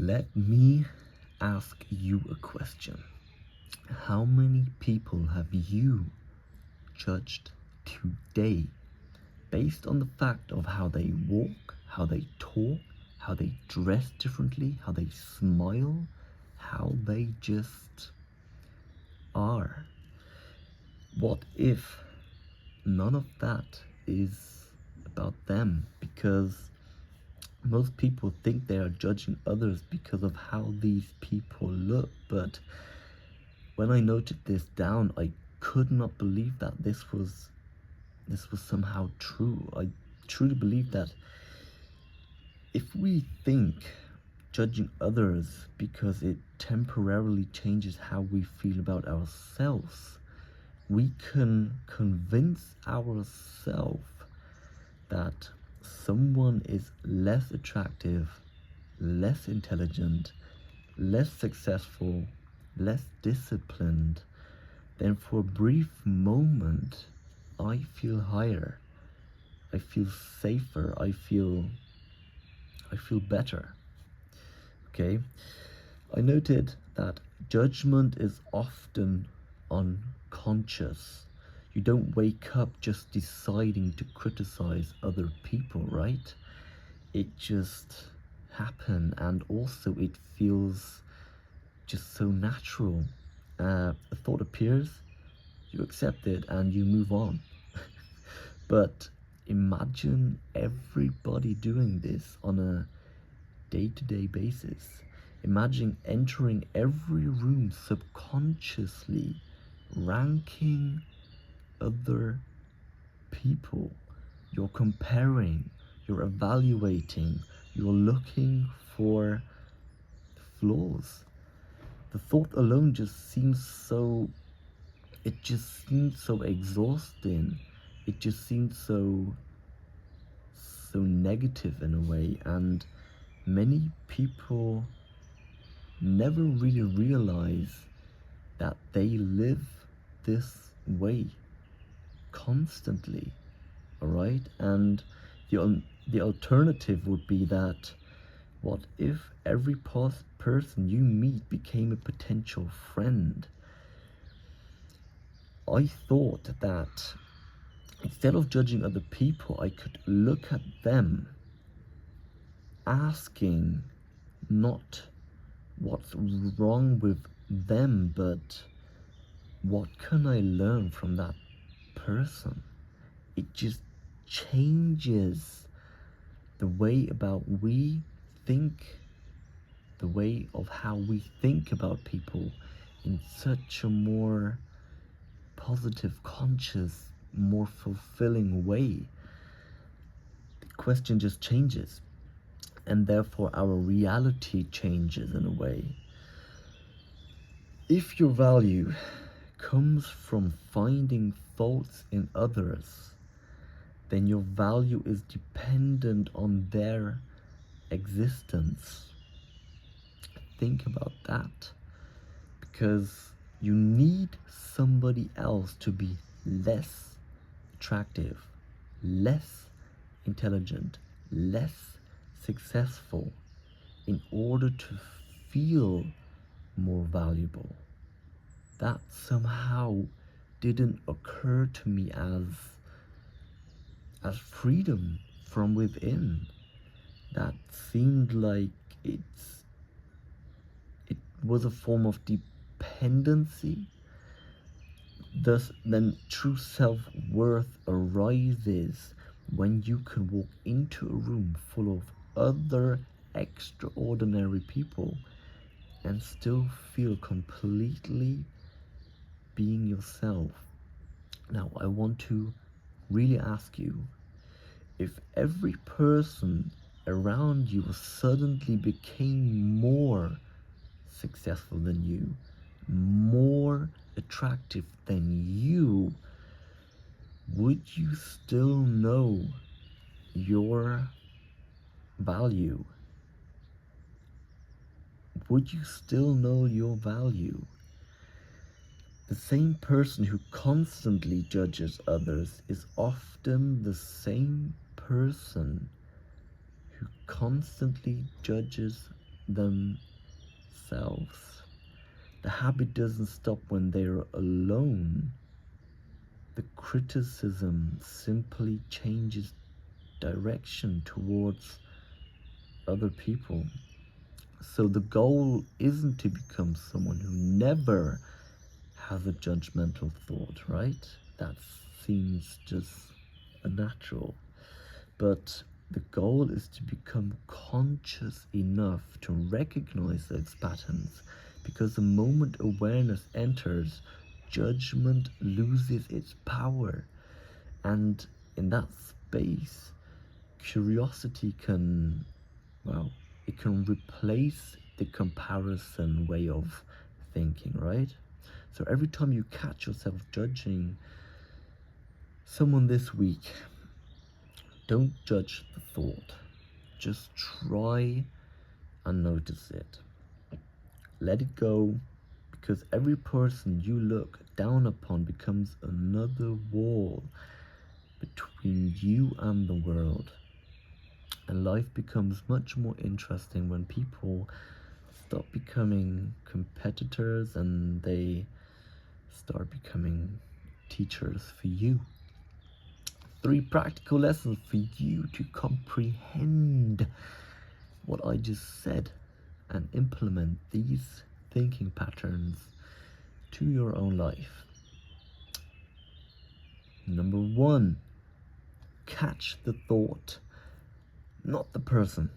Let me ask you a question. How many people have you judged today based on the fact of how they walk, how they talk, how they dress differently, how they smile, how they just are? What if none of that is about them? Because most people think they are judging others because of how these people look, but when I noted this down, I could not believe that this was somehow true. I truly believe that if we think judging others because it temporarily changes how we feel about ourselves, we can convince ourselves that someone is less attractive, less intelligent, less successful, less disciplined, then for a brief moment I feel higher, I feel safer, I feel better. Okay? I noted that judgment is often unconscious. You don't wake up just deciding to criticize other people, right? It just happens, and also it feels just so natural. A thought appears, you accept it, and you move on. But imagine everybody doing this on a day-to-day basis. Imagine entering every room subconsciously, ranking other people. You're comparing, you're evaluating, you're looking for flaws. The thought alone just seems so, it just seems so exhausting. It just seems so negative in a way, and many people never really realize that they live this way constantly. All right, and the alternative would be that, what if every person you meet became a potential friend? I thought that instead of judging other people, I could look at them, asking not what's wrong with them, but what can I learn from that person? It just changes the way about we think, the way of how we think about people in such a more positive, conscious, more fulfilling way. The question just changes, and therefore our reality changes in a way. If your value comes from finding faults in others, then your value is dependent on their existence. Think about that, because you need somebody else to be less attractive, less intelligent, less successful in order to feel more valuable. That somehow didn't occur to me as freedom from within. That seemed like it was a form of dependency. Thus, then true self-worth arises when you can walk into a room full of other extraordinary people and still feel completely being yourself. Now, I want to really ask you, if every person around you suddenly became more successful than you, more attractive than you, would you still know your value? Would you still know your value? The same person who constantly judges others is often the same person who constantly judges themselves. The habit doesn't stop when they're alone. The criticism simply changes direction towards other people. So the goal isn't to become someone who never has a judgmental thought, right? That seems just unnatural. But the goal is to become conscious enough to recognize those patterns, because the moment awareness enters, judgment loses its power. And in that space, curiosity can, well, it can replace the comparison way of thinking, right? So every time you catch yourself judging someone this week, don't judge the thought. Just try and notice it. Let it go, because every person you look down upon becomes another wall between you and the world. And life becomes much more interesting when people stop becoming competitors and they start becoming teachers for you. 3 practical lessons for you to comprehend what I just said and implement these thinking patterns to your own life. Number 1, catch the thought, not the person.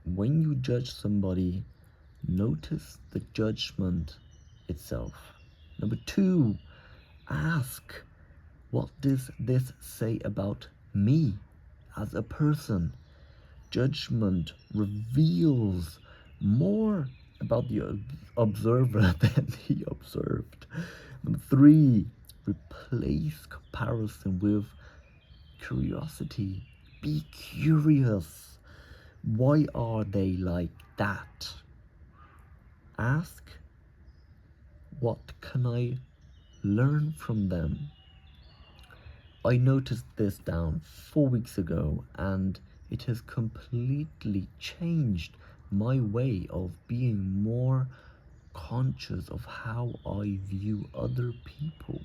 When you judge somebody, notice the judgment itself. Number 2, ask, what does this say about me as a person? Judgment reveals more about the observer than the observed. Number 3, replace comparison with curiosity. Be curious. Why are they like that? Ask, what can I learn from them? I noticed this down 4 weeks ago, and it has completely changed my way of being more conscious of how I view other people,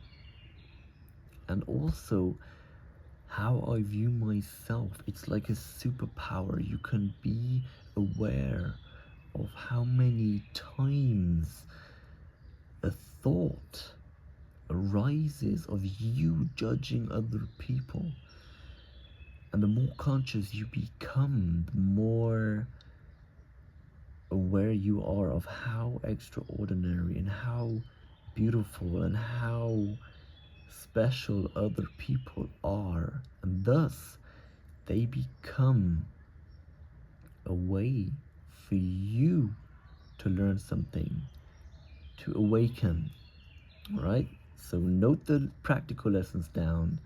and also how I view myself. It's like a superpower. You can be aware of how many times a thought arises of you judging other people. And the more conscious you become, the more aware you are of how extraordinary and how beautiful and how special other people are. And thus, they become a way for you to learn something, to awaken, right? So note the practical lessons down.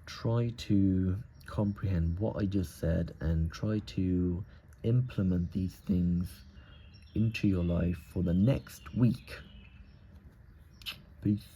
Try to comprehend what I just said and try to implement these things into your life for the next week. Peace.